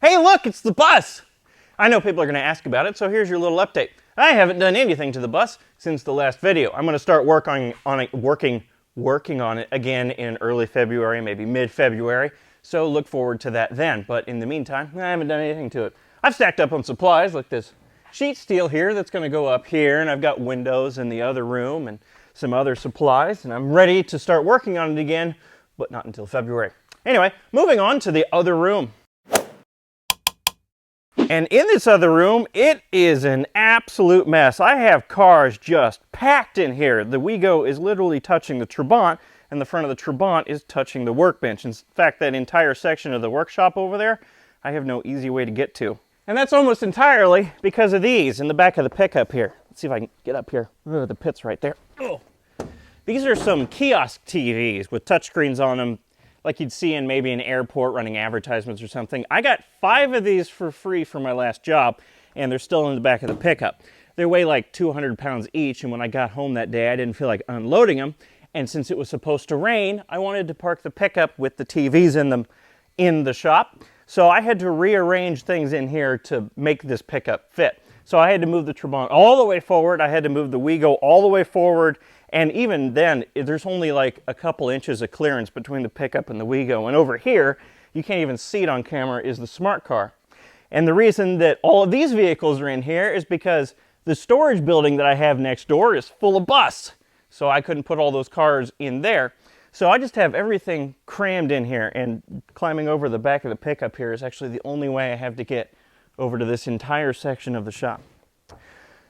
Hey look, it's the bus! I know people are going to ask about it, so here's your little update. I haven't done anything to the bus since the last video. I'm going to start working on it again in early February, maybe mid-February, so look forward to that then. But in the meantime, I haven't done anything to it. I've stacked up on supplies like this sheet steel here that's going to go up here, and I've got windows in the other room and some other supplies, and I'm ready to start working on it again, but not until February. Anyway, moving on to the other room. And in this other room, it is an absolute mess. I have cars just packed in here. The Wego is literally touching the Trabant, and the front of the Trabant is touching the workbench. In fact, that entire section of the workshop over there, I have no easy way to get to. And that's almost entirely because of these in the back of the pickup here. Let's see if I can get up here. Oh, the pit's right there. Oh. These are some kiosk TVs with touchscreens on them, like you'd see in maybe an airport running advertisements or something. I got 5 of these for free for my last job, and they're still in the back of the pickup. They weigh like 200 pounds each, and when I got home that day, I didn't feel like unloading them. And since it was supposed to rain, I wanted to park the pickup with the TVs in them in the shop. So I had to rearrange things in here to make this pickup fit. So I had to move the Trabant all the way forward. I had to move the Wego all the way forward. And even then, there's only like a couple inches of clearance between the pickup and the Wego. And over here, you can't even see it on camera, is the Smart Car. And the reason that all of these vehicles are in here is because the storage building that I have next door is full of bus. So I couldn't put all those cars in there. So I just have everything crammed in here, and climbing over the back of the pickup here is actually the only way I have to get over to this entire section of the shop.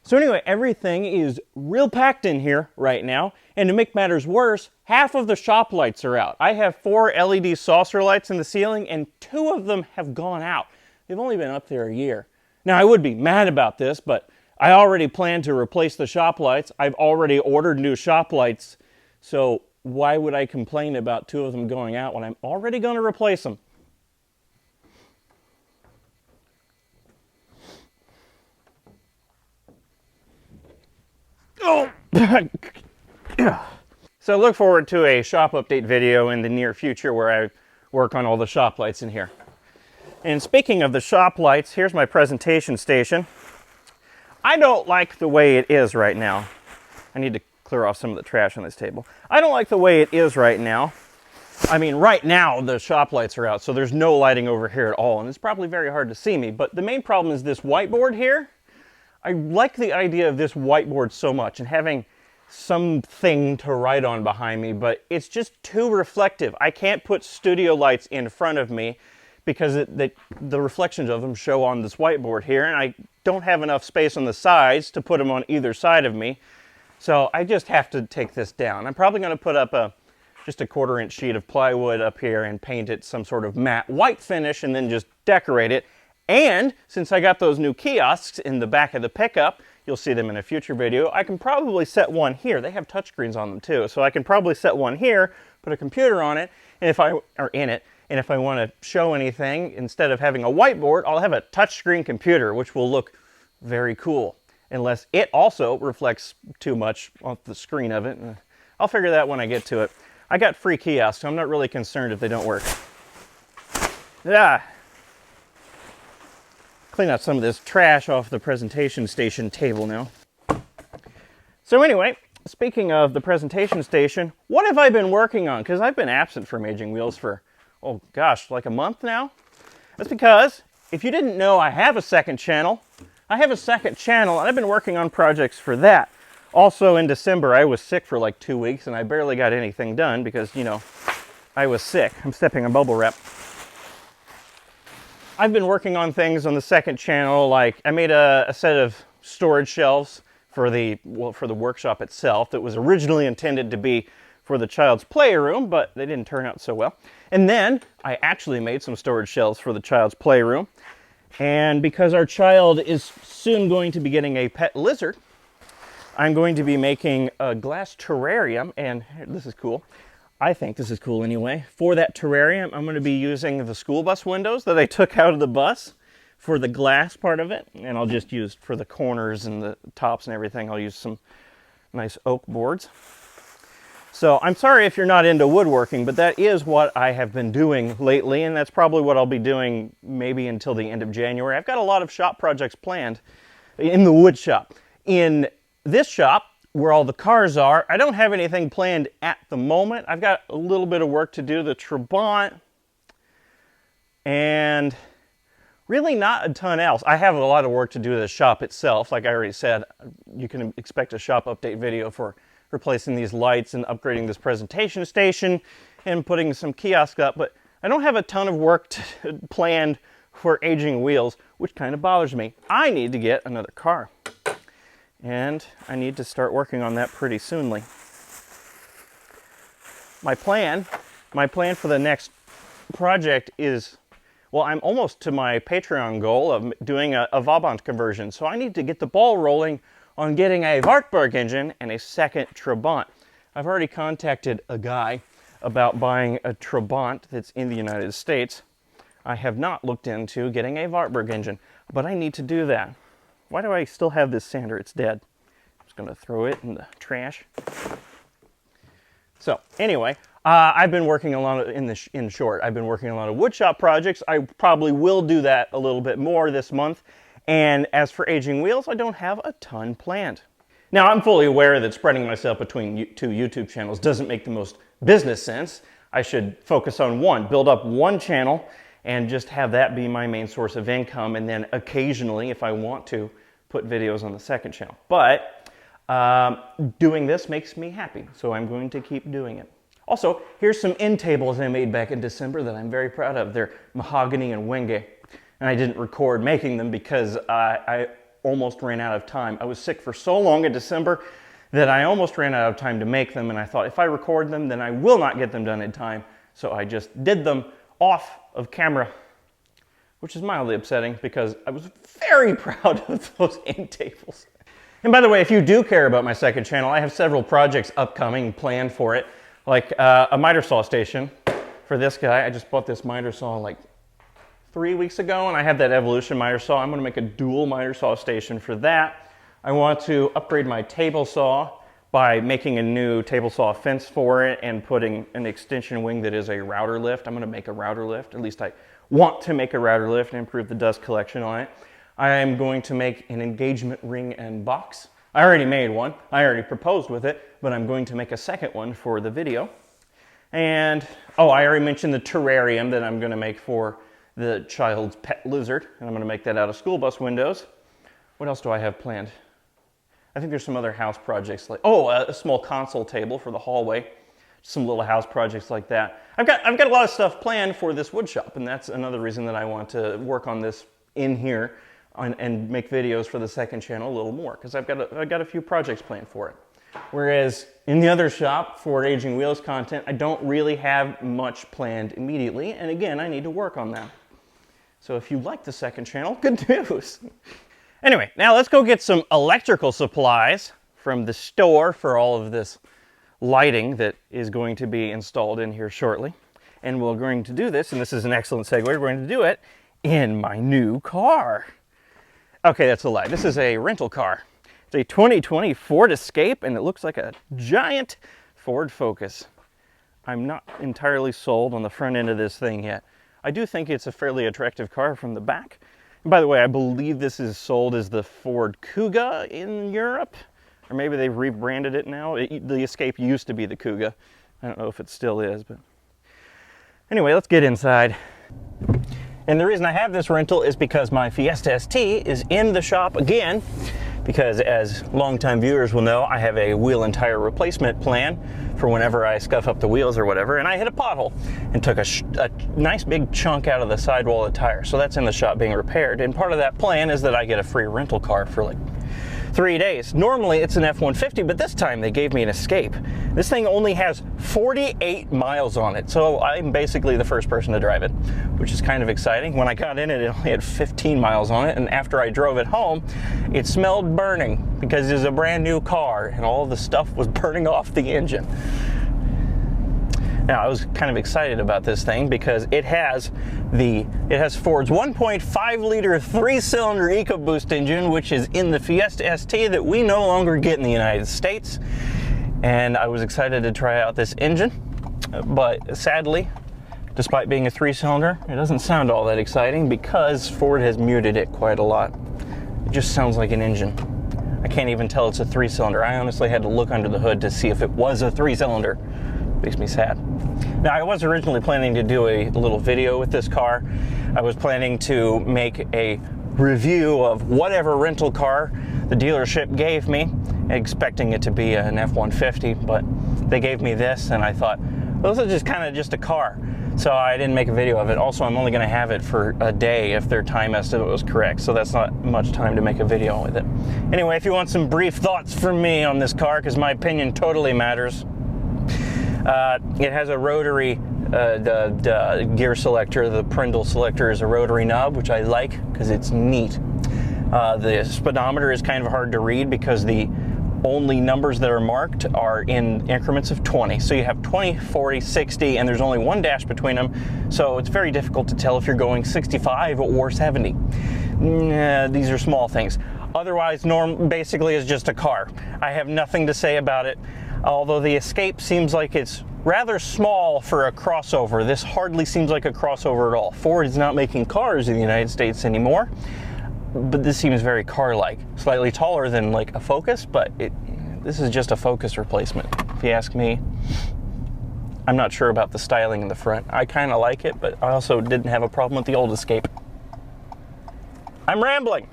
So anyway, everything is real packed in here right now, and to make matters worse, half of the shop lights are out. I have 4 LED saucer lights in the ceiling, and 2 of them have gone out. They've only been up there a year. Now I would be mad about this, but I already plan to replace the shop lights. I've already ordered new shop lights, so why would I complain about 2 of them going out when I'm already going to replace them? Oh! So look forward to a shop update video in the near future where I work on all the shop lights in here. And speaking of the shop lights, here's my presentation station. I don't like the way it is right now. I need to clear off some of the trash on this table. I don't like the way it is right now. I mean, right now the shop lights are out, so there's no lighting over here at all, and it's probably very hard to see me. But the main problem is this whiteboard here. I like the idea of this whiteboard so much and having something to write on behind me, but it's just too reflective. I can't put studio lights in front of me because the reflections of them show on this whiteboard here, and I don't have enough space on the sides to put them on either side of me. So I just have to take this down. I'm probably going to put up just a 1/4-inch sheet of plywood up here and paint it some sort of matte white finish and then just decorate it. And since I got those new kiosks in the back of the pickup, you'll see them in a future video, I can probably set one here. They have touchscreens on them too, so I can probably set one here, put a computer on it, and if I want to show anything, instead of having a whiteboard, I'll have a touchscreen computer, which will look very cool. Unless it also reflects too much off the screen of it. I'll figure that when I get to it. I got free kiosks, so I'm not really concerned if they don't work. Yeah. Clean out some of this trash off the presentation station table now. So anyway, speaking of the presentation station, what have I been working on? Because I've been absent from Aging Wheels for, oh gosh, like a month now. That's because, if you didn't know, I have a second channel. I have a second channel, and I've been working on projects for that. Also in December, I was sick for like 2 weeks, and I barely got anything done because, you know, I was sick. I'm stepping on bubble wrap. I've been working on things on the second channel, like I made a set of storage shelves for the workshop itself that was originally intended to be for the child's playroom, but they didn't turn out so well. And then I actually made some storage shelves for the child's playroom. And because our child is soon going to be getting a pet lizard, I'm going to be making a glass terrarium, and this is cool. I think this is cool anyway. For that terrarium, I'm going to be using the school bus windows that I took out of the bus for the glass part of it, and I'll just use for the corners and the tops and everything, I'll use some nice oak boards. So I'm sorry if you're not into woodworking, but that is what I have been doing lately, and that's probably what I'll be doing maybe until the end of January. I've got a lot of shop projects planned in the wood shop. In this shop, where all the cars are, I don't have anything planned at the moment. I've got a little bit of work to do, the Trabant, and really not a ton else. I have a lot of work to do to the shop itself. Like I already said, you can expect a shop update video for replacing these lights and upgrading this presentation station and putting some kiosks up, but I don't have a ton of work planned for Aging Wheels, which kind of bothers me. I need to get another car, and I need to start working on that pretty soonly. My plan for the next project is, well, I'm almost to my Patreon goal of doing a Vauban conversion, so I need to get the ball rolling on getting a Wartburg engine and a second Trabant. I've already contacted a guy about buying a Trabant that's in the United States. I have not looked into getting a Wartburg engine, but I need to do that. Why do I still have this sander? It's dead. I'm just going to throw it in the trash. So anyway, I've been working a lot in short, I've been working on a lot of woodshop projects. I probably will do that a little bit more this month. And as for Aging Wheels, I don't have a ton planned. Now, I'm fully aware that spreading myself between two YouTube channels doesn't make the most business sense. I should focus on one, build up one channel, and just have that be my main source of income, and then occasionally, if I want to, put videos on the second channel. But doing this makes me happy, so I'm going to keep doing it. Also, here's some end tables I made back in December that I'm very proud of. They're mahogany and wenge. And I didn't record making them because I almost ran out of time. I was sick for so long in December that I almost ran out of time to make them, and I thought if I record them, then I will not get them done in time. So I just did them off of camera, which is mildly upsetting because I was very proud of those end tables. And by the way, if you do care about my second channel, I have several projects upcoming planned for it, like a miter saw station for this guy. I just bought this miter saw like 3 weeks ago, and I have that Evolution miter saw. I'm going to make a dual miter saw station for that. I want to upgrade my table saw by making a new table saw fence for it and putting an extension wing that is a router lift. I'm going to make a router lift. At least I want to make a router lift and improve the dust collection on it. I am going to make an engagement ring and box. I already made one. I already proposed with it, but I'm going to make a second one for the video. And, oh, I already mentioned the terrarium that I'm going to make for the child's pet lizard, and I'm going to make that out of school bus windows. What else do I have planned? I think there's some other house projects like, oh, a small console table for the hallway. Some little house projects like that. I've got a lot of stuff planned for this wood shop, and that's another reason that I want to work on this in here and make videos for the second channel a little more, because I've got a few projects planned for it. Whereas in the other shop for Aging Wheels content, I don't really have much planned immediately, and again, I need to work on that. So if you like the second channel, good news. Anyway, now let's go get some electrical supplies from the store for all of this lighting that is going to be installed in here shortly. And we're going to do this, and this is an excellent segue, we're going to do it in my new car. Okay, that's a lie. This is a rental car. It's a 2020 Ford Escape, and it looks like a giant Ford Focus. I'm not entirely sold on the front end of this thing yet. I do think it's a fairly attractive car from the back. And by the way, I believe this is sold as the Ford Kuga in Europe, or maybe they've rebranded it now. The Escape used to be the Kuga. I don't know if it still is, but anyway, let's get inside. And the reason I have this rental is because my Fiesta ST is in the shop again, because as longtime viewers will know, I have a wheel and tire replacement plan for whenever I scuff up the wheels or whatever, and I hit a pothole and took a nice big chunk out of the sidewall of the tire. So that's in the shop being repaired, and part of that plan is that I get a free rental car for like 3 days. Normally it's an F-150, but this time they gave me an Escape. This thing only has 48 miles on it, so I'm basically the first person to drive it, which is kind of exciting. When I got in it, it only had 15 miles on it, and after I drove it home, it smelled burning because it was a brand new car and all the stuff was burning off the engine. Now, I was kind of excited about this thing because it has Ford's 1.5 liter 3-cylinder EcoBoost engine, which is in the Fiesta ST that we no longer get in the United States. and I was excited to try out this engine, but sadly, despite being a 3-cylinder, it doesn't sound all that exciting because Ford has muted it quite a lot. It just sounds like an engine. I can't even tell it's a 3-cylinder. I honestly had to look under the hood to see if it was a 3-cylinder. Makes me sad. Now, I was originally planning to do a little video with this car. I was planning to make a review of whatever rental car the dealership gave me, expecting it to be an F-150, but they gave me this, and I thought, well, this is just kind of just a car. So I didn't make a video of it. Also, I'm only going to have it for a day if their time estimate was correct, so that's not much time to make a video with it. Anyway, if you want some brief thoughts from me on this car, because my opinion totally matters, it has a rotary the gear selector. The Prindle selector is a rotary knob, which I like because it's neat. The speedometer is kind of hard to read because the only numbers that are marked are in increments of 20. So you have 20, 40, 60, and there's only one dash between them. So it's very difficult to tell if you're going 65 or 70. These are small things. Otherwise, basically is just a car. I have nothing to say about it. Although the Escape seems like it's rather small for a crossover. This hardly seems like a crossover at all. Ford is not making cars in the United States anymore, but this seems very car-like. Slightly taller than like a Focus, but this is just a Focus replacement, if you ask me. I'm not sure about the styling in the front. I kind of like it, but I also didn't have a problem with the old Escape. I'm rambling.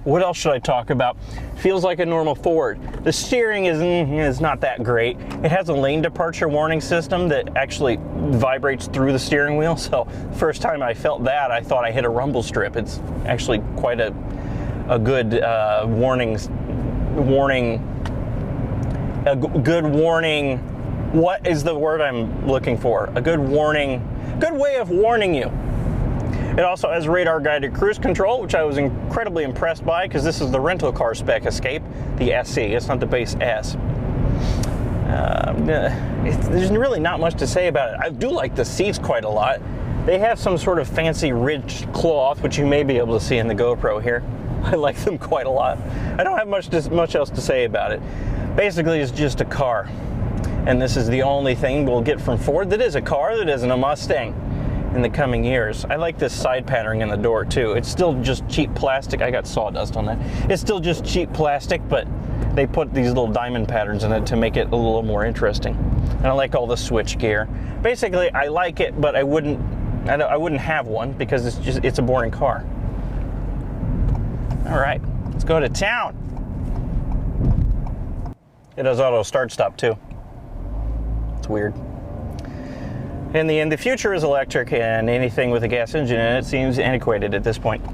What else should I talk about? Feels like a normal Ford. The steering is not that great. It has a lane departure warning system that actually vibrates through the steering wheel. So first time I felt that, I thought I hit a rumble strip. It's actually quite a good warning. Good warning. What is the word I'm looking for? A good warning. Good way of warning you. It also has radar guided cruise control, which I was incredibly impressed by because this is the rental car spec Escape, the SC. It's not the base S. There's really not much to say about it. I do like the seats quite a lot. They have some sort of fancy ridged cloth, which you may be able to see in the GoPro here. I like them quite a lot. I don't have much else to say about it. Basically, it's just a car. And this is the only thing we'll get from Ford that is a car that isn't a Mustang in the coming years. I like this side patterning in the door too. It's still just cheap plastic. I got sawdust on that. It's still just cheap plastic, but they put these little diamond patterns in it to make it a little more interesting. And I like all the switch gear. Basically, I like it, but I wouldn't have one because it's a boring car. All right, let's go to town. It does auto start stop too. It's weird. In the end, the future is electric, and anything with a gas engine in it seems antiquated at this point.